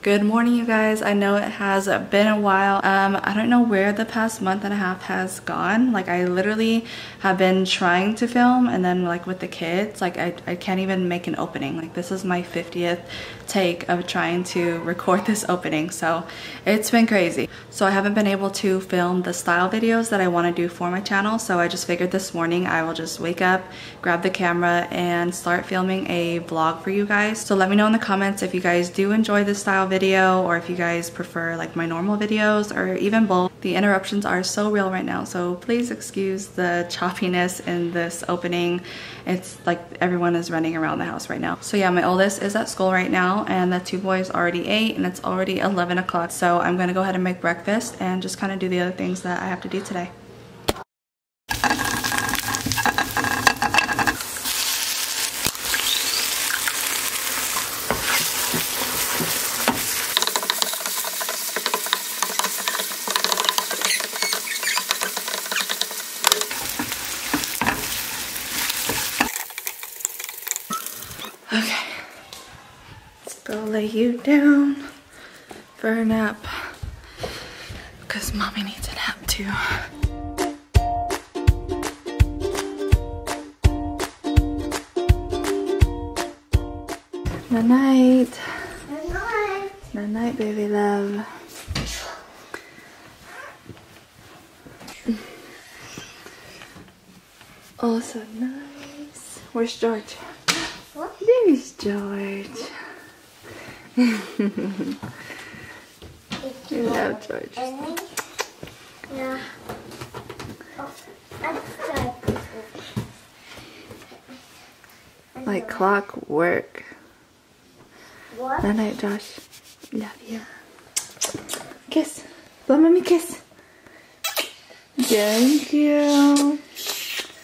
Good morning, you guys. I know it has been a while. I don't know where the past month and a half has gone. Like, I literally have been trying to film, and then like with the kids, like I can't even make an opening. Like, this is my 50th take of trying to record this opening, so it's been crazy. So I haven't been able to film the style videos that I want to do for my channel, so I just figured this morning I will just wake up, grab the camera, and start filming a vlog for you guys. So let me know in the comments if you guys do enjoy this style video or if you guys prefer like my normal videos or even both. The interruptions are so real right now, so please excuse the choppiness in this opening. It's like everyone is running around the house right now. So yeah, my oldest is at school right now and the two boys already ate and it's already 11 o'clock. So I'm gonna go ahead and make breakfast and just kind of do the other things that I have to do today. Okay, let's go lay you down for a nap because mommy needs a nap too. Night night. Night night. Night night, baby love. Oh, so nice. Where's George? What? There's George. You love George. Yeah. Like clockwork. What? Night night, Josh. Love you. Kiss. Blow mommy kiss. Thank you.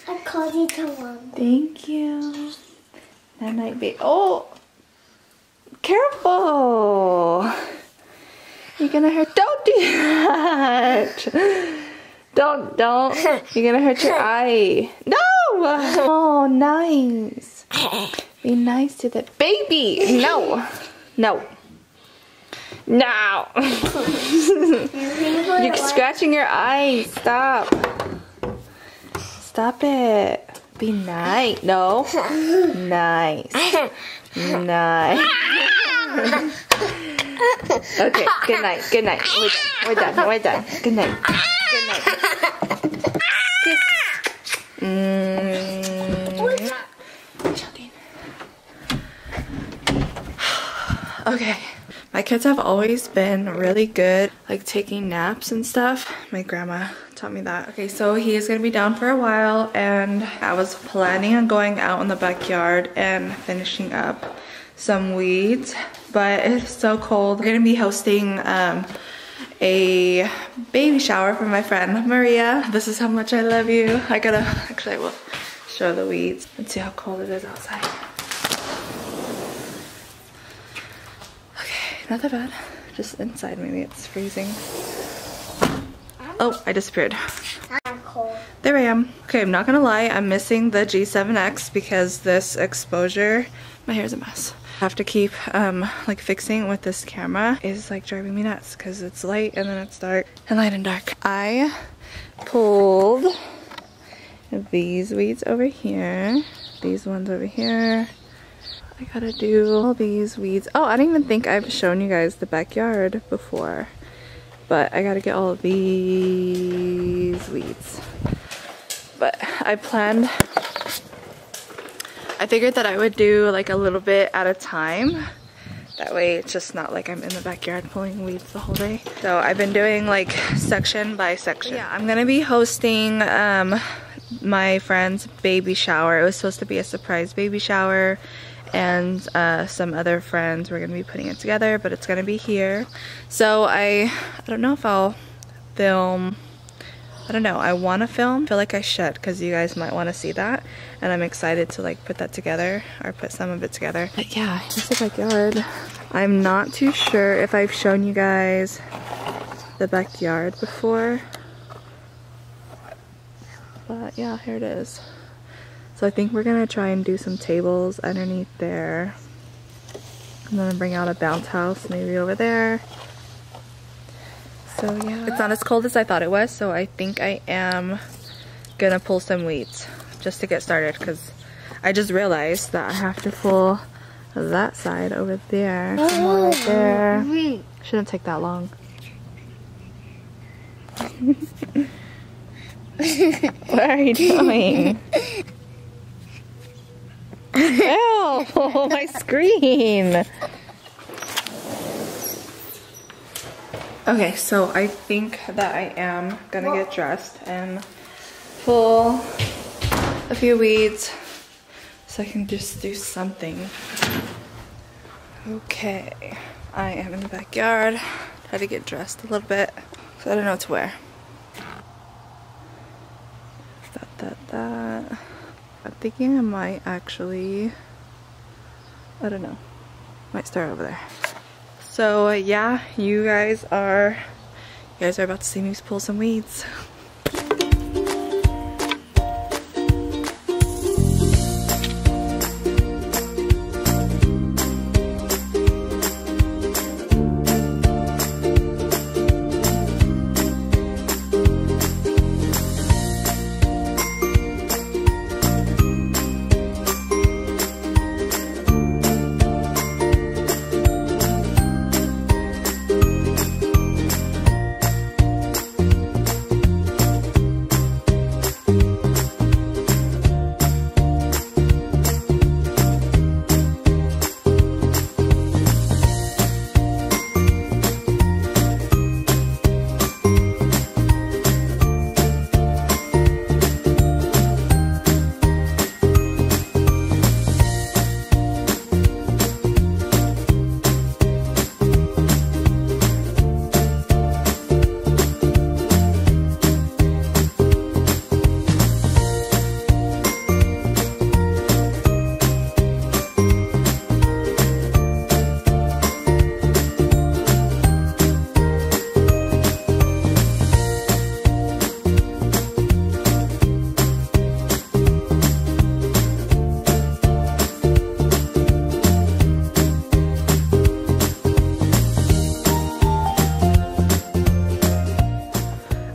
I called you to one. Thank you. Night night, babe. Oh, careful! You're gonna hurt. Don't do that. Don't. You're gonna hurt your eye. No. Oh, nice. Be nice to the baby. No. You're scratching your eye. Stop. Stop it. Be nice. No. Nice. Nice. Okay, good night. Good night. We're done. Good night. Kiss. Okay. My kids have always been really good, like taking naps and stuff. My grandma taught me that. Okay, so he is gonna be down for a while and I was planning on going out in the backyard and finishing up some weeds, but it's so cold. We're gonna be hosting a baby shower for my friend Maria. This is how much I love you. I will show the weeds. Let's see how cold it is outside. Not that bad. Just inside, maybe it's freezing. Oh, I disappeared. I'm cold. There I am. Okay, I'm not gonna lie, I'm missing the G7X because this exposure, my hair's a mess. I have to keep like fixing with this camera is like driving me nuts because it's light and then it's dark and light and dark. I pulled these weeds over here, these ones over here. I gotta do all these weeds. Oh, I don't even think I've shown you guys the backyard before, but I gotta get all of these weeds. But I figured that I would do like a little bit at a time. That way it's just not like I'm in the backyard pulling weeds the whole day. So I've been doing like section by section. Yeah, I'm gonna be hosting my friend's baby shower. It was supposed to be a surprise baby shower, and some other friends were gonna be putting it together, but it's gonna be here. So I don't know if I'll film. I don't know, I want to film. I feel like I should because you guys might want to see that, and I'm excited to like put that together or put some of it together. But yeah, here's the backyard. I'm not too sure if I've shown you guys the backyard before, but yeah, here it is. So I think we're gonna try and do some tables underneath there. I'm gonna bring out a bounce house maybe over there. So yeah, it's not as cold as I thought it was, so I think I am gonna pull some weeds just to get started, because I just realized that I have to pull that side over there, some more right there. Shouldn't take that long. What are you doing? Ew, my screen. Okay, so I think that I am gonna get dressed and pull a few weeds so I can just do something. Okay, I am in the backyard. Try to get dressed a little bit, so I don't know what to wear. That. I'm thinking I might actually, I don't know, might start over there. So yeah, you guys are about to see me pull some weeds.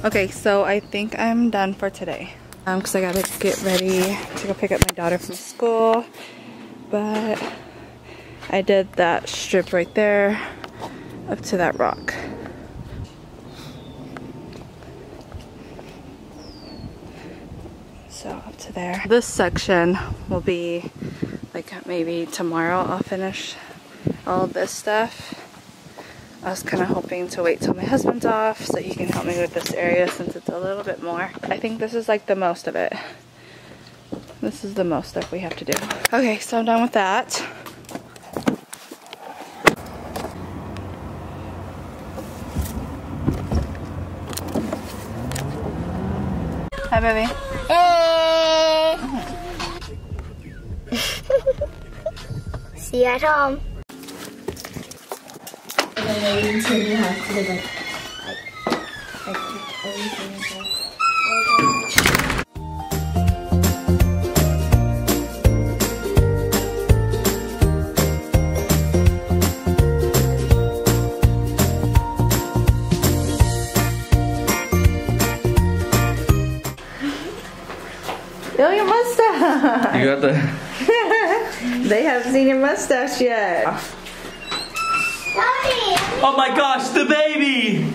Okay, so I think I'm done for today. Because I gotta get ready to go pick up my daughter from school. But I did that strip right there up to that rock. So up to there. This section will be like maybe tomorrow I'll finish all this stuff. I was kind of hoping to wait till my husband's off so he can help me with this area since it's a little bit more. I think this is like the most of it. This is the most stuff we have to do. Okay, so I'm done with that. Hi, baby. Hey! See you at home. Wait until you have to like everything is like Feel your mustache! You got the... They haven't seen your mustache yet. Oh my gosh, the baby!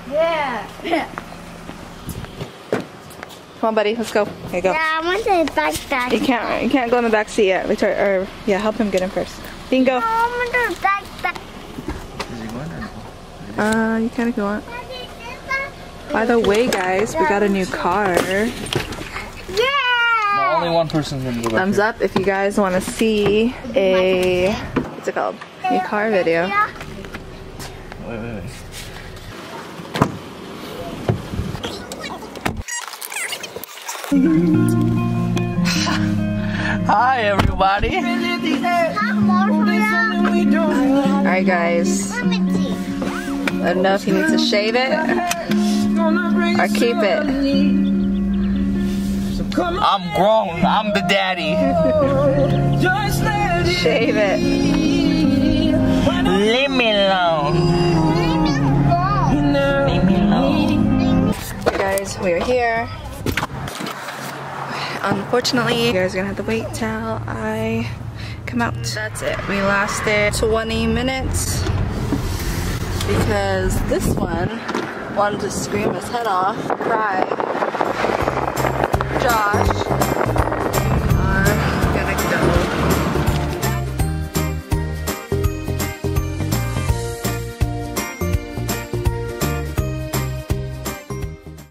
yeah. Come on, buddy, let's go. Here you go. Yeah, I want the backpack. You can't go in the back seat yet. Yeah, help him get in first. You can go. I want the backpack. Is he going or no? You can if you want. By the way, guys, we got a new car. Yeah. No, only one person's gonna go back Thumbs here. up if you guys want to see a, what's it called? New car video. Wait. Hi, everybody. Alright, guys. I don't know if he needs to shave it or keep it. I'm grown. I'm the daddy. Shave it. Leave me alone. Leave me alone. Okay, guys, we are here. Unfortunately, you guys are gonna have to wait till I come out. That's it. We lasted 20 minutes because this one wanted to scream his head off, cry. Josh